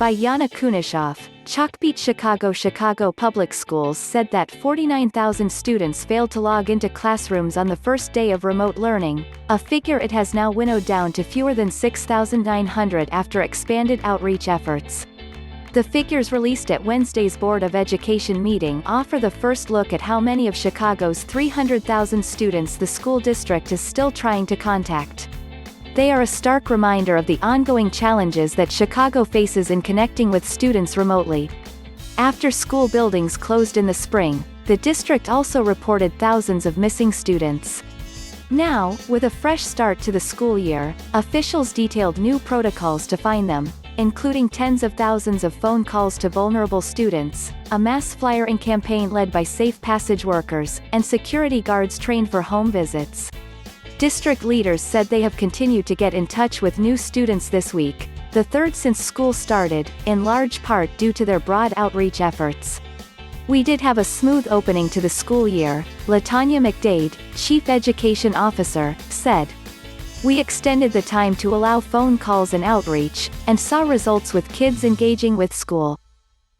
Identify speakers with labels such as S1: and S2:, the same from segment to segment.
S1: By Yana Kunichoff, Chalkbeat Chicago Public Schools said that 49,000 students failed to log into classrooms on the first day of remote learning, a figure it has now winnowed down to fewer than 6,900 after expanded outreach efforts. The figures released at Wednesday's Board of Education meeting offer the first look at how many of Chicago's 300,000 students the school district is still trying to contact. They are a stark reminder of the ongoing challenges that Chicago faces in connecting with students remotely. After school buildings closed in the spring, the district also reported thousands of missing students. Now, with a fresh start to the school year, officials detailed new protocols to find them, including tens of thousands of phone calls to vulnerable students, a mass flyering campaign led by safe passage workers, and security guards trained for home visits. District leaders said they have continued to get in touch with new students this week, the third since school started, in large part due to their broad outreach efforts. "We did have a smooth opening to the school year," LaTanya McDade, Chief Education Officer, said. "We extended the time to allow phone calls and outreach, and saw results with kids engaging with school.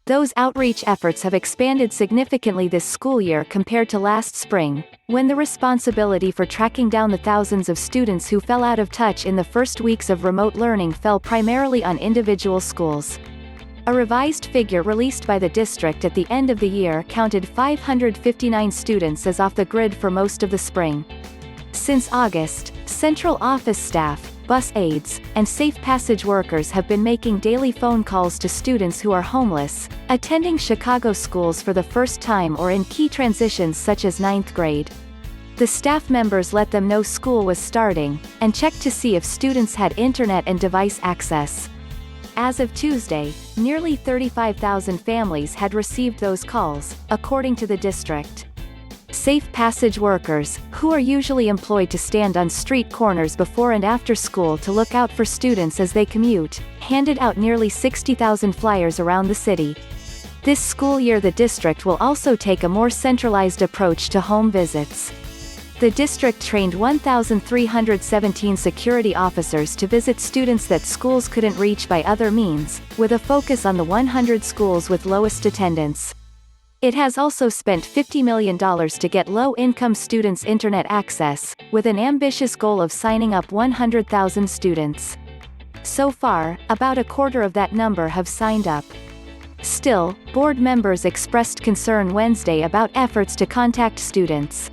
S1: Those outreach efforts have expanded significantly this school year compared to last spring, when the responsibility for tracking down the thousands of students who fell out of touch in the first weeks of remote learning fell primarily on individual schools." A revised figure released by the district at the end of the year counted 559 students as off the grid for most of the spring. Since August, central office staff, bus aides, and safe passage workers have been making daily phone calls to students who are homeless, attending Chicago schools for the first time or in key transitions such as 9th grade. The staff members let them know school was starting, and checked to see if students had internet and device access. As of Tuesday, nearly 35,000 families had received those calls, according to the district. Safe passage workers, who are usually employed to stand on street corners before and after school to look out for students as they commute, handed out nearly 60,000 flyers around the city. This school year the district will also take a more centralized approach to home visits. The district trained 1,317 security officers to visit students that schools couldn't reach by other means, with a focus on the 100 schools with lowest attendance. It has also spent $50 million to get low-income students internet access, with an ambitious goal of signing up 100,000 students. So far, about a quarter of that number have signed up. Still, board members expressed concern Wednesday about efforts to contact students.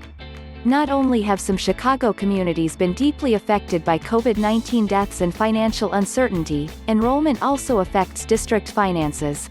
S1: Not only have some Chicago communities been deeply affected by COVID-19 deaths and financial uncertainty, enrollment also affects district finances.